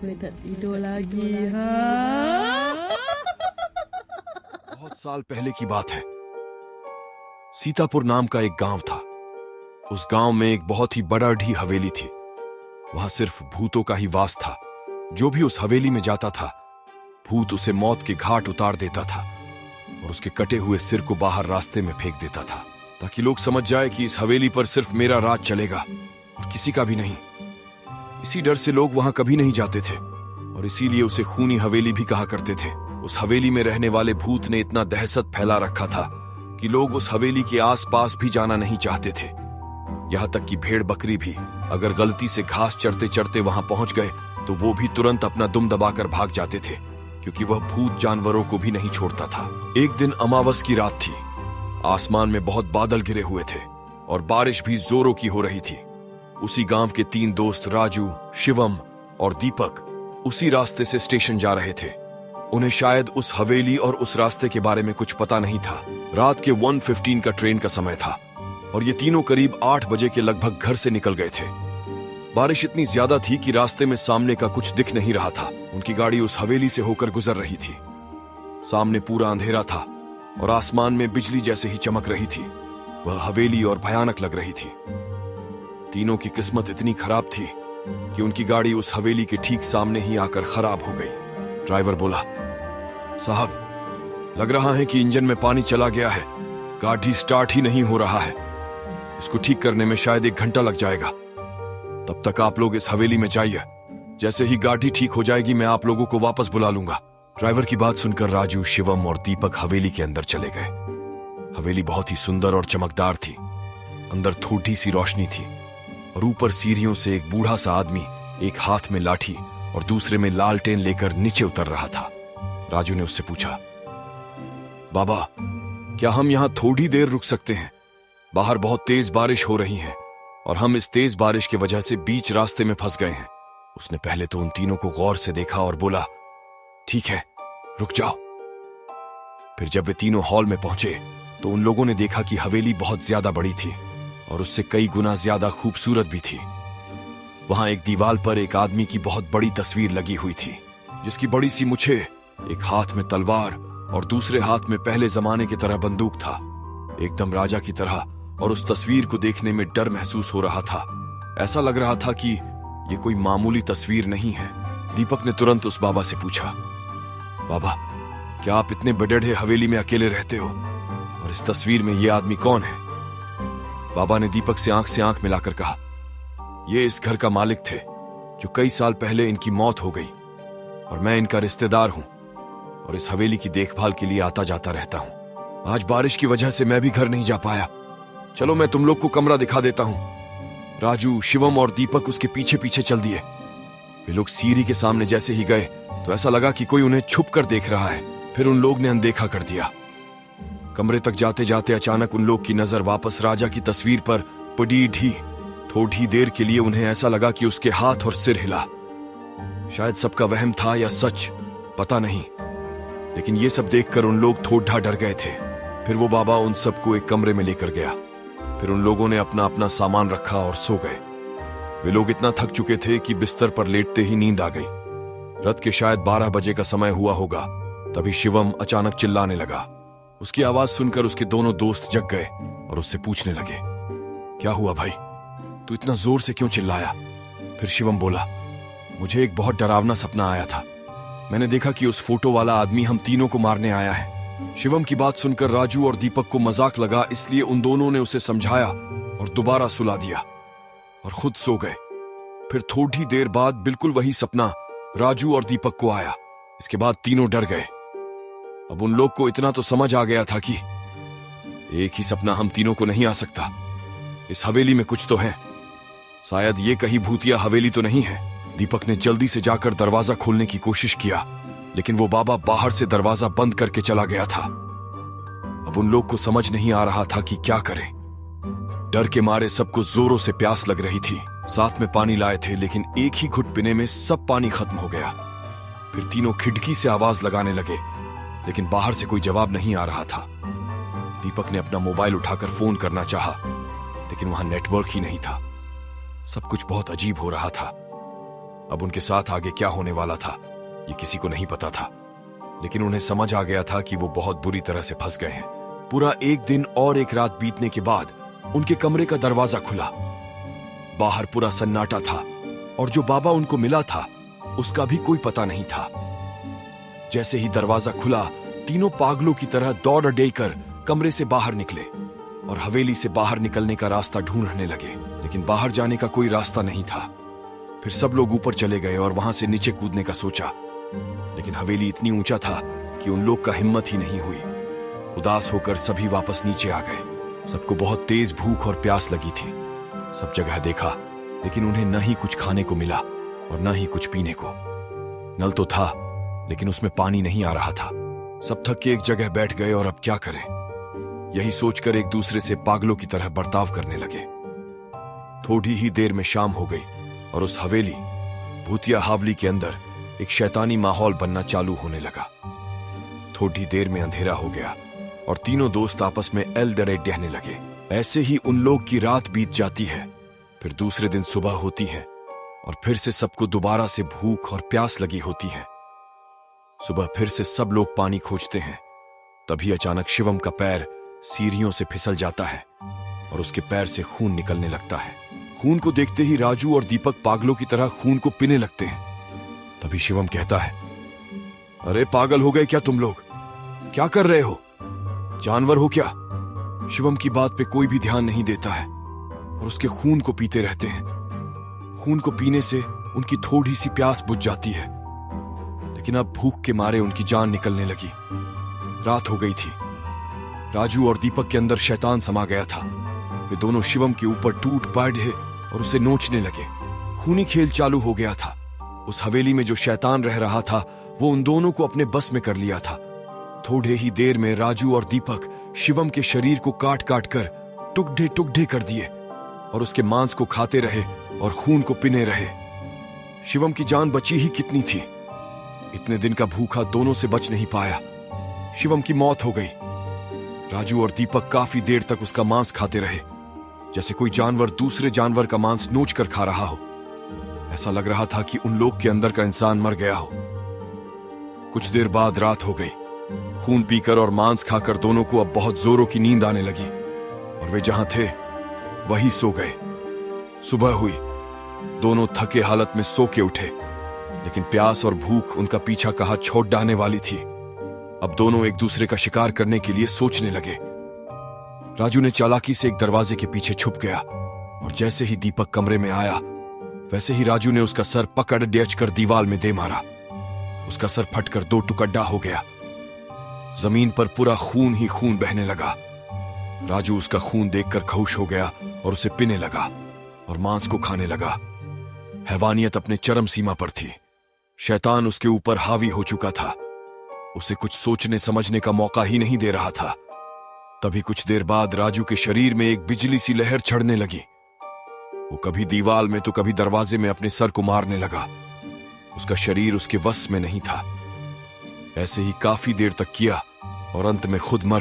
Gue tak tidur lagi. Ha? बहुत साल पहले की बात है। सीतापुर नाम का एक गांव था। उस गांव में एक बहुत ही बड़ा ढी हवेली थी। वहां सिर्फ भूतों का ही वास था। जो भी उस हवेली में जाता था, भूत उसे मौत के घाट उतार देता था और उसके कटे हुए सिर को बाहर रास्ते में फेंक देता था, ताकि लोग समझ जाए कि इस हवेली पर सिर्फ मेरा राज चलेगा और किसी का भी नहीं। इसी डर से लोग वहां कभी नहीं जाते थे और इसीलिए उसे खूनी हवेली भी कहा करते थे। उस हवेली में रहने वाले भूत ने इतना दहशत फैला रखा था कि लोग उस हवेली के आसपास भी जाना नहीं चाहते थे। यहां तक कि भेड़ बकरी भी अगर गलती से घास चरते चरते वहां पहुंच गए तो वो भी तुरंत अपना दुम दबाकर भाग जाते थे, क्योंकि वह भूत जानवरों को भी नहीं छोड़ता था। एक दिन अमावस की रात थी। आसमान में बहुत बादल घिरे हुए थे और बारिश भी जोरों की हो रही थी। उसी गांव के 3 दोस्त राजू, शिवम और दीपक उसी रास्ते से स्टेशन जा रहे थे। उन्हें शायद उस हवेली और उस रास्ते के बारे में कुछ पता नहीं था। रात के 1:15 का ट्रेन का समय था और ये तीनों करीब 8 बजे के लगभग घर से निकल गए थे। बारिश इतनी ज्यादा थी कि रास्ते में सामने का कुछ दिख नहीं रहा था। उनकी गाड़ी उस हवेली से होकर गुजर रही थी। सामने पूरा अंधेरा था और आसमान में बिजली जैसे ही चमक रही थी। वह हवेली और भयानक लग रही थी। तीनों की किस्मत इतनी खराब थी कि उनकी गाड़ी उस हवेली के ठीक सामने ही आकर खराब हो गई। ड्राइवर बोला, साहब, लग रहा है कि इंजन में पानी चला गया है। गाड़ी स्टार्ट ही नहीं हो रहा है। इसको ठीक करने में शायद 1 घंटा लग जाएगा। तब तक आप लोग इस हवेली में जाइए। जैसे ही गाड़ी ठीक हो जाएगी मैं आप लोगों को वापस बुला लूंगा। ड्राइवर की बात सुनकर राजू, शिवम और दीपक हवेली के अंदर चले गए। हवेली बहुत ही सुंदर और चमकदार थी। अंदर थोड़ी सी रोशनी थी और ऊपर सीढ़ियों से एक बूढ़ा सा आदमी एक हाथ में लाठी और दूसरे में लालटेन लेकर नीचे उतर रहा था। राजू ने उससे पूछा, बाबा, क्या हम यहां थोड़ी देर रुक सकते हैं? बाहर बहुत तेज बारिश हो रही है और हम इस तेज बारिश की वजह से बीच रास्ते में फंस गए हैं। उसने पहले तो उन तीनों को गौर से देखा और बोला, ठीक है, रुक जाओ। फिर जब वे तीनों हॉल में पहुंचे तो उन लोगों ने देखा कि हवेली बहुत ज्यादा बड़ी थी और उससे कई गुना ज्यादा खूबसूरत भी थी। वहां एक दीवार पर एक आदमी की बहुत बड़ी तस्वीर लगी हुई थी, जिसकी बड़ी सी मुछे, एक हाथ में तलवार और दूसरे हाथ में पहले जमाने की तरह बंदूक था, एकदम राजा की तरह। और उस तस्वीर को देखने में डर महसूस हो रहा था। ऐसा लग रहा था कि ये कोई मामूली तस्वीर नहीं है। दीपक ने तुरंत उस बाबा से पूछा, बाबा, क्या आप इतने बड़े हवेली में अकेले रहते हो और इस तस्वीर में ये आदमी कौन है? बाबा ने दीपक से आंख मिलाकर कहा, ये इस घर का मालिक थे जो कई साल पहले इनकी मौत हो गई और मैं इनका रिश्तेदार हूं और इस हवेली की देखभाल के लिए आता जाता रहता हूं। आज बारिश की वजह से मैं भी घर नहीं जा पाया। चलो मैं तुम लोग को कमरा दिखा देता हूं। राजू, शिवम और दीपक उसके पीछे पीछे चल दिए। वे लोग सीढ़ी के सामने जैसे ही गए तो ऐसा लगा कि कोई उन्हें छुप कर देख रहा है। फिर उन लोग ने अनदेखा कर दिया। कमरे तक जाते जाते अचानक उन लोग की नजर वापस राजा की तस्वीर पर पड़ी ढी। थोड़ी देर के लिए उन्हें ऐसा लगा कि उसके हाथ और सिर हिला। शायद सबका वहम था या सच, पता नहीं, लेकिन ये सब देखकर उन लोग थोड़ा डर गए थे। फिर वो बाबा उन सबको एक कमरे में लेकर गया। फिर उन लोगों ने अपना अपना सामान रखा और सो गए। वे लोग इतना थक चुके थे कि बिस्तर पर लेटते ही नींद आ गई। रात के शायद 12 बजे का समय हुआ होगा। तभी शिवम अचानक चिल्लाने लगा। उसकी आवाज सुनकर उसके दोनों दोस्त जग गए और उससे पूछने लगे, क्या हुआ भाई, तू इतना जोर से क्यों चिल्लाया? फिर शिवम बोला, मुझे एक बहुत डरावना सपना आया था। मैंने देखा कि उस फोटो वाला आदमी हम तीनों को मारने आया है। शिवम की बात सुनकर राजू और दीपक को मजाक लगा, इसलिए उन दोनों ने उसे समझाया और दोबारा सुला दिया और खुद सो गए। फिर थोड़ी देर बाद बिल्कुल वही सपना राजू और दीपक को आया। इसके बाद तीनों डर गए। अब उन लोग को इतना तो समझ आ गया था कि एक ही सपना हम तीनों को नहीं आ सकता। इस हवेली में कुछ तो है। शायद ये कहीं भूतिया हवेली तो नहीं है। दीपक ने जल्दी से जाकर दरवाजा खोलने की कोशिश किया, लेकिन वो बाबा बाहर से दरवाजा बंद करके चला गया था। अब उन लोग को समझ नहीं आ रहा था कि क्या करें। डर के मारे सबको जोरों से प्यास लग रही थी। साथ में पानी लाए थे, लेकिन एक ही घुट पीने में सब पानी खत्म हो गया। फिर तीनों खिड़की से आवाज लगाने लगे, लेकिन बाहर से कोई जवाब नहीं आ रहा था। दीपक ने अपना मोबाइल उठाकर फोन करना चाहा, लेकिन वहां नेटवर्क ही नहीं था। सब कुछ बहुत अजीब हो रहा था। अब उनके साथ आगे क्या होने वाला था ये किसी को नहीं पता था, लेकिन उन्हें समझ आ गया था कि वो बहुत बुरी तरह से फंस गए हैं। पूरा एक दिन और एक रात बीतने के बाद उनके कमरे का दरवाजा खुला। बाहर पूरा सन्नाटा था और जो बाबा उनको मिला था उसका भी कोई पता नहीं था। जैसे ही दरवाजा खुला, तीनों पागलों की तरह दौड़ कर कमरे से बाहर निकले और हवेली से बाहर निकलने का रास्ता ढूंढने लगे, लेकिन बाहर जाने का कोई रास्ता नहीं था। फिर सब लोग ऊपर चले गए और वहां से नीचे कूदने का सोचा, लेकिन हवेली इतनी ऊंचा था कि उन लोग का हिम्मत ही नहीं हुई। उदास होकर सभी वापस नीचे आ गए। सबको बहुत तेज भूख और प्यास लगी थी। सब जगह देखा, लेकिन उन्हें न ही कुछ खाने को मिला और न ही कुछ पीने को। नल तो था, लेकिन उसमें पानी नहीं आ रहा था। सब थक के एक जगह बैठ गए और अब क्या करें, यही सोचकर एक दूसरे से पागलों की तरह बर्ताव करने लगे। थोड़ी ही देर में शाम हो गई और उस हवेली भूतिया हावली के अंदर एक शैतानी माहौल बनना चालू होने लगा। थोड़ी देर में अंधेरा हो गया और तीनों दोस्त आपस में एल डरे डहने लगे। ऐसे ही उन लोग की रात बीत जाती है। फिर दूसरे दिन सुबह होती है और फिर से सबको दोबारा से भूख और प्यास लगी होती है। सुबह फिर से सब लोग पानी खोजते हैं। तभी अचानक शिवम का पैर सीढ़ियों से फिसल जाता है और उसके पैर से खून निकलने लगता है। खून को देखते ही राजू और दीपक पागलों की तरह खून को पीने लगते हैं। तभी शिवम कहता है, अरे पागल हो गए क्या तुम लोग? क्या कर रहे हो? जानवर हो क्या? शिवम की बात पे कोई भी ध्यान नहीं देता है और उसके खून को पीते रहते हैं। खून को पीने से उनकी थोड़ी सी प्यास बुझ जाती है, लेकिन अब भूख के मारे उनकी जान निकलने लगी। रात हो गई थी। राजू और दीपक के अंदर शैतान समा गया था। वे दोनों शिवम के ऊपर टूट पड़े और उसे नोचने लगे। खूनी खेल चालू हो गया था। उस हवेली में जो शैतान रह रहा था वो उन दोनों को अपने बस में कर लिया था। थोड़े ही देर में राजू और दीपक शिवम के शरीर को काट काट कर टुकड़े टुकड़े कर दिए और उसके मांस को खाते रहे और खून को पीने रहे। शिवम की जान बची ही कितनी थी। इतने दिन का भूखा दोनों से बच नहीं पाया। शिवम की मौत हो गई। राजू और दीपक काफी देर तक उसका मांस खाते रहे, जैसे कोई जानवर दूसरे जानवर का मांस नोच कर खा रहा हो। ऐसा लग रहा था कि उन लोग के अंदर का इंसान मर गया हो। कुछ देर बाद रात हो गई। खून पीकर और मांस खाकर दोनों को अब बहुत जोरों की नींद आने लगी और वे जहां थे वहीं सो गए। सुबह हुई। दोनों थके हालत में सो के उठे, लेकिन प्यास और भूख उनका पीछा कहाँ छोड़ डालने वाली थी। अब दोनों एक दूसरे का शिकार करने के लिए सोचने लगे। राजू ने चालाकी से एक दरवाजे के पीछे छुप गया और जैसे ही दीपक कमरे में आया, वैसे ही राजू ने उसका सर पकड़ डेच कर दीवार में दे मारा। उसका सर फटकर दो टुकड़ा हो गया। जमीन पर पूरा खून ही खून बहने लगा। राजू उसका खून देखकर खुश हो गया और उसे पीने लगा और मांस को खाने लगा। हैवानियत अपने चरम सीमा पर थी। शैतान उसके ऊपर हावी हो चुका था। उसे कुछ सोचने समझने का मौका ही नहीं दे रहा था। तभी कुछ देर बाद राजू के शरीर में एक बिजली सी लहर चढ़ने लगी। वो कभी दीवार में तो कभी दरवाजे में अपने सर को मारने लगा। उसका शरीर उसके वश में नहीं था। ऐसे ही काफी देर तक किया और अंत में खुद मर